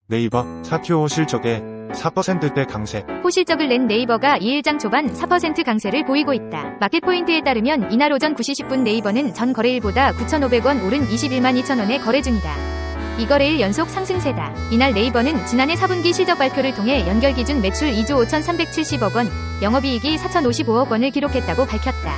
네이버 사큐 실적에 4%대 강세. 호실적을 낸 네이버가 2일장 초반 4% 강세를 보이고 있다. 마켓포인트에 따르면 이날 오전 9시 10분 네이버는 전 거래일보다 9,500원 오른 21만 2천원에 거래 중이다. 이 거래일 연속 상승세다. 이날 네이버는 지난해 4분기 실적 발표를 통해 연결 기준 매출 2조 5,370억 원, 영업이익이 4,055억 원을 기록했다고 밝혔다.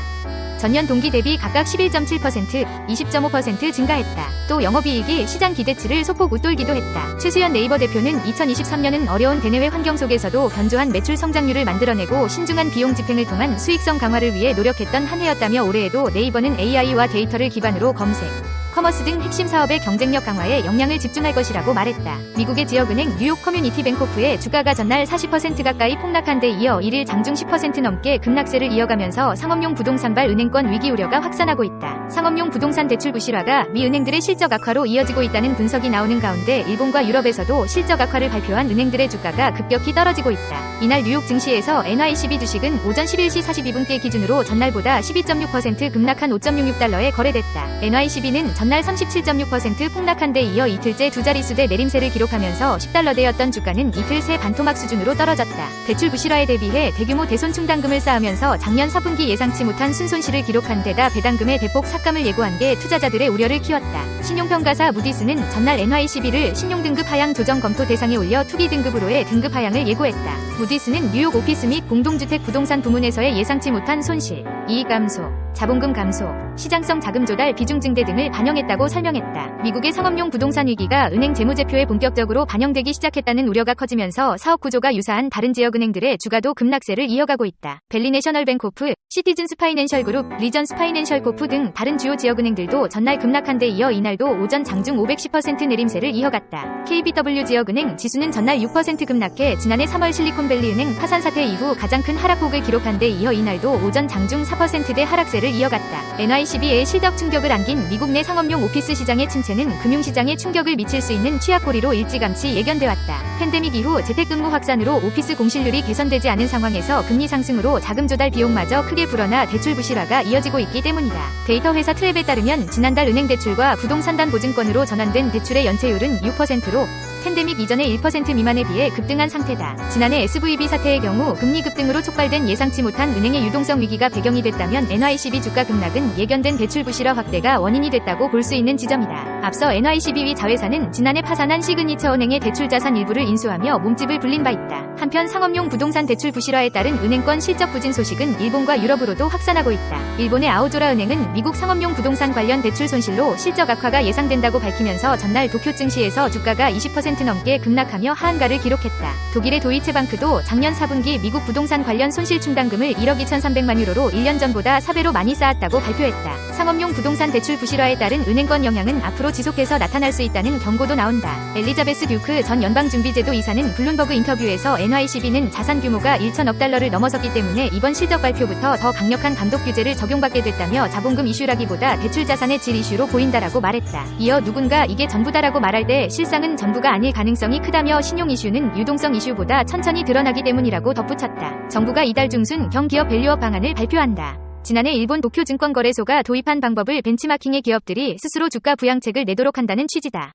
전년 동기 대비 각각 11.7%, 20.5% 증가했다. 또 영업이익이 시장 기대치를 소폭 웃돌기도 했다. 최수연 네이버 대표는 2023년은 어려운 대내외 환경 속에서도 견조한 매출 성장률을 만들어내고 신중한 비용 집행을 통한 수익성 강화를 위해 노력했던 한 해였다며 올해에도 네이버는 AI와 데이터를 기반으로 검색, 커머스 등 핵심 사업의 경쟁력 강화에 역량을 집중할 것이라고 말했다. 미국의 지역은행 뉴욕 커뮤니티 뱅코프의 주가가 전날 40% 가까이 폭락한 데 이어 1일 장중 10% 넘게 급락세를 이어가면서 상업용 부동산발 은행권 위기 우려가 확산하고 있다. 상업용 부동산 대출 부실화가 미 은행들의 실적 악화로 이어지고 있다는 분석이 나오는 가운데 일본과 유럽에서도 실적 악화를 발표한 은행들의 주가가 급격히 떨어지고 있다. 이날 뉴욕 증시에서 NYCB 주식은 오전 11시 42분께 기준으로 전날보다 12.6% 급락한 5.66달러에 거래됐다. NYCB는 전날 37.6% 폭락한 데 이어 이틀째 두 자릿수대 내림세를 기록하면서 10달러대였던 주가는 이틀 새 반토막 수준으로 떨어졌다. 대출 부실화에 대비해 대규모 대손 충당금을 쌓으면서 작년 4분기 예상치 못한 순손실을 기록한 데다 배당금의 대폭 삭감을 예고한 게 투자자들의 우려를 키웠다. 신용평가사 무디스는 전날 NYCB를 신용등급 하향 조정 검토 대상에 올려 투기 등급으로의 등급 하향을 예고했다. 무디스는 뉴욕 오피스 및 공동주택 부동산 부문에서의 예상치 못한 손실, 이익 감소, 자본금 감소, 시장성 자금 조달 비중 증대 등을 반영했다고 설명했다. 미국의 상업용 부동산 위기가 은행 재무제표에 본격적으로 반영되기 시작했다는 우려가 커지면서 사업 구조가 유사한 다른 지역은행들의 주가도 급락세를 이어가고 있다. 벨리 내셔널 뱅코프, 시티즌스 파이낸셜 그룹, 리전스 파이낸셜 코프 등 다른 주요 지역은행들도 전날 급락한 데 이어 이날도 오전 장중 510% 내림세를 이어갔다. KBW 지역은행 지수는 전날 6% 급락해 지난해 3월 실리콘밸리은행 파산 사태 이후 가장 큰 하락폭을 기록한 데 이어 이날도 오전 장중 4%대 하락세를 이어갔다. NYCB의 실적 충격을 안긴 미국 내 상업용 오피스 시장의 침체는 금융시장에 충격을 미칠 수 있는 취약고리로 일찌감치 예견돼 왔다. 팬데믹 이후 재택근무 확산으로 오피스 공실률이 개선되지 않은 상황에서 금리 상승으로 자금 조달 비용마저 크게 불어나 대출 부실화가 이어지고 있기 때문이다. 데이터 회사 트랩에 따르면 지난달 은행 대출과 부동산단 보증권으로 전환된 대출의 연체율은 6%로 팬데믹 이전의 1% 미만에 비해 급등한 상태다. 지난해 SVB 사태의 경우 금리 급등으로 촉발된 예상치 못한 은행의 유동성 위기가 배경이 됐다면 NYCB 주가 급락은 예견된 대출 부실화 확대가 원인이 됐다고 볼 수 있는 지점이다. 앞서 NYCB 자회사는 지난해 파산한 시그니처은행의 대출 자산 일부를 인수하며 몸집을 불린 바 있다. 한편 상업용 부동산 대출 부실화에 따른 은행권 실적 부진 소식은 일본과 유럽으로도 확산하고 있다. 일본의 아오조라 은행은 미국 상업용 부동산 관련 대출 손실로 실적 악화가 예상된다고 밝히면서 전날 도쿄 증시에서 주가가 20% 넘게 급락하며 하한가를 기록했다. 독일의 도이체방크도 작년 4분기 미국 부동산 관련 손실 충당금을 1억 2,300만 유로로 1년 전보다 4배로 많이 쌓았다고 발표했다. 상업용 부동산 대출 부실화에 따른 은행권 영향은 앞으로 지속해서 나타날 수 있다는 경고도 나온다. 엘리자베스 듀크 전 연방준비제도 이사는 블룸버그 인터뷰에서 NYCB는 자산 규모가 1천억 달러를 넘어섰기 때문에 이번 실적 발표부터 더 강력한 감독 규제를 적용받게 됐다며 자본금 이슈라기보다 대출 자산의 질 이슈로 보인다라고 말했다. 이어 누군가 이게 전부다라고 말할 때 실상은 전부가 아닐 가능성이 크다며 신용 이슈는 유동성 이슈보다 천천히 드러나기 때문이라고 덧붙였다. 정부가 이달 중순 경기업 밸류업 방안을 발표한다. 지난해 일본 도쿄 증권거래소가 도입한 방법을 벤치마킹해 기업들이 스스로 주가 부양책을 내도록 한다는 취지다.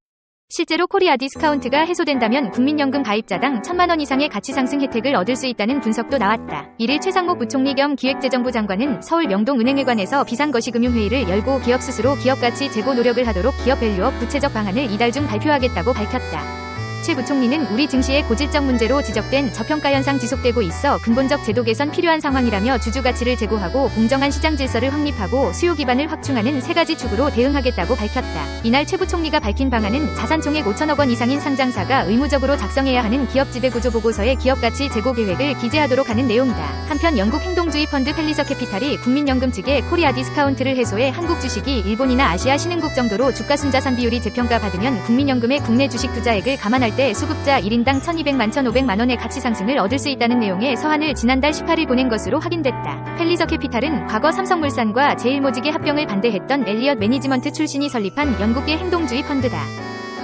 실제로 코리아 디스카운트가 해소된다면 국민연금 가입자당 1,000만 원 이상의 가치상승 혜택을 얻을 수 있다는 분석도 나왔다. 이를 최상목 부총리 겸 기획재정부 장관은 서울 명동은행회관에서 비상거시금융회의를 열고 기업 스스로 기업가치 제고 노력을 하도록 기업 밸류업 구체적 방안을 이달 중 발표하겠다고 밝혔다. 최 부총리는 우리 증시의 고질적 문제로 지적된 저평가 현상 지속되고 있어 근본적 제도 개선 필요한 상황이라며 주주 가치를 제고하고 공정한 시장 질서를 확립하고 수요 기반을 확충하는 세 가지 축으로 대응하겠다고 밝혔다. 이날 최 부총리가 밝힌 방안은 자산 총액 5천억 원 이상인 상장사가 의무적으로 작성해야 하는 기업 지배구조 보고서에 기업 가치 제고 계획을 기재하도록 하는 내용이다. 한편 영국 행동주의 펀드 펠리서 캐피탈이 국민연금 측에 코리아 디스카운트를 해소해 한국 주식이 일본이나 아시아 신흥국 정도로 주가 순자산 비율이 재평가받으면 국민연금의 국내 주식 투자액을 감안할 때 수급자 1인당 1,200만 1,500만 원의 가치 상승을 얻을 수 있다는 내용의 서한을 지난달 18일 보낸 것으로 확인됐다. 펠리서 캐피탈은 과거 삼성물산과 제일모직의 합병을 반대했던 엘리엇 매니지먼트 출신이 설립한 영국계 행동주의 펀드다.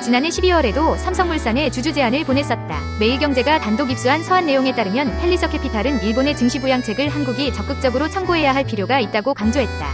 지난해 12월에도 삼성물산에 주주 제안을 보냈었다. 매일경제가 단독 입수한 서한 내용에 따르면 펠리서 캐피탈은 일본의 증시 부양책을 한국이 적극적으로 청구해야 할 필요가 있다고 강조했다.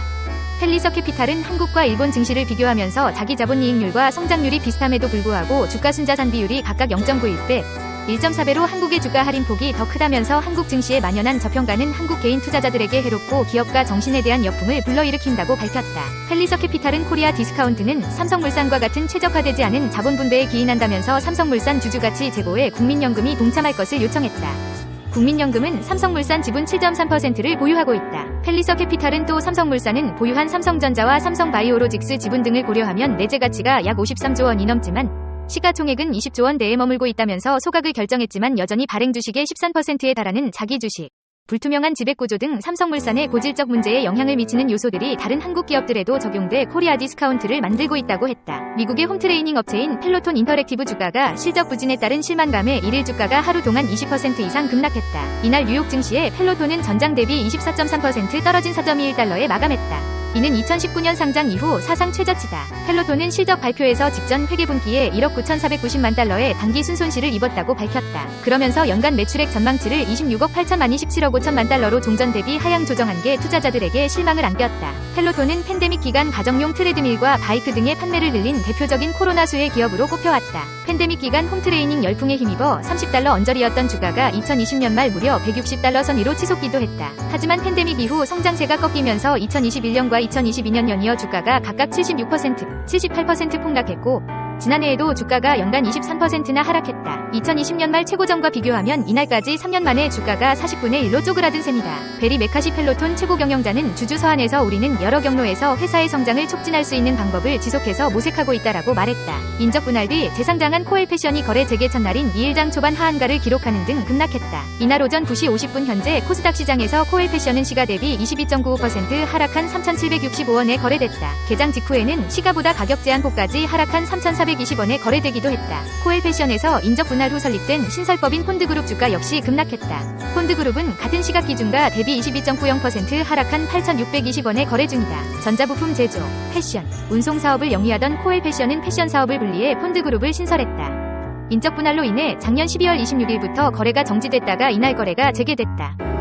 펠리서 캐피탈은 한국과 일본 증시를 비교하면서 자기 자본이익률과 성장률이 비슷함에도 불구하고 주가 순자산 비율이 각각 0.91배, 1.4배로 한국의 주가 할인폭이 더 크다면서 한국 증시에 만연한 저평가는 한국 개인 투자자들에게 해롭고 기업가 정신에 대한 역풍을 불러일으킨다고 밝혔다. 펠리서 캐피탈은 코리아 디스카운트는 삼성물산과 같은 최적화되지 않은 자본 분배에 기인한다면서 삼성물산 주주가치 제고에 국민연금이 동참할 것을 요청했다. 국민연금은 삼성물산 지분 7.3%를 보유하고 있다. 펠리서 캐피탈은 또 삼성물산은 보유한 삼성전자와 삼성바이오로직스 지분 등을 고려하면 내재 가치가 약 53조 원이 넘지만 시가총액은 20조 원대에 머물고 있다면서 소각을 결정했지만 여전히 발행 주식의 13%에 달하는 자기 주식, 불투명한 지배구조 등 삼성물산의 고질적 문제에 영향을 미치는 요소들이 다른 한국 기업들에도 적용돼 코리아 디스카운트를 만들고 있다고 했다. 미국의 홈트레이닝 업체인 펠로톤 인터랙티브 주가가 실적 부진에 따른 실망감에 일일 주가가 하루 동안 20% 이상 급락했다. 이날 뉴욕 증시에 펠로톤은 전장 대비 24.3% 떨어진 4.21달러에 마감했다. 이는 2019년 상장 이후 사상 최저치다. 펠로톤은 실적 발표에서 직전 회계분기에 1억 9,490만 달러의 단기 순손실을 입었다고 밝혔다. 그러면서 연간 매출액 전망치를 26억 8천만이 17억 5천만 달러로 종전 대비 하향 조정한 게 투자자들에게 실망을 안겼다. 펠로톤은 팬데믹 기간 가정용 트레드밀과 바이크 등의 판매를 늘린 대표적인 코로나 수혜 기업으로 꼽혀왔다. 팬데믹 기간 홈트레이닝 열풍에 힘입어 30달러 언저리였던 주가가 2020년 말 무려 160달러 선 위로 치솟기도 했다. 하지만 팬데믹 이후 성장세가 꺾이면서 2021년과 2022년 연이어 주가가 각각 76%, 78% 폭락했고 지난해에도 주가가 연간 23%나 하락했다. 2020년 말 최고점과 비교하면 이날까지 3년 만에 주가가 40분의 1로 쪼그라든 셈이다. 베리 메카시 펠로톤 최고 경영자는 주주 서한에서 우리는 여러 경로에서 회사의 성장을 촉진할 수 있는 방법을 지속해서 모색하고 있다라고 말했다. 인적 분할 뒤 재상장한 코엘 패션이 거래 재개 첫날인 2일장 초반 하한가를 기록하는 등 급락했다. 이날 오전 9시 50분 현재 코스닥 시장에서 코엘 패션은 시가 대비 22.95% 하락한 3,765원에 거래됐다. 개장 직후에는 시가보다 가격 제한폭까지 하락한 3,420원에 거래되기도 했다. 코엘 패션에서 인적 분할 후 설립된 신설법인 폰드그룹 주가 역시 급락했다. 폰드그룹은 같은 시각 기준가 대비 22.90% 하락한 8,620원에 거래 중이다. 전자부품 제조, 패션, 운송 사업을 영위하던 코엘 패션은 패션 사업을 분리해 폰드그룹을 신설했다. 인적 분할로 인해 작년 12월 26일부터 거래가 정지됐다가 이날 거래가 재개됐다.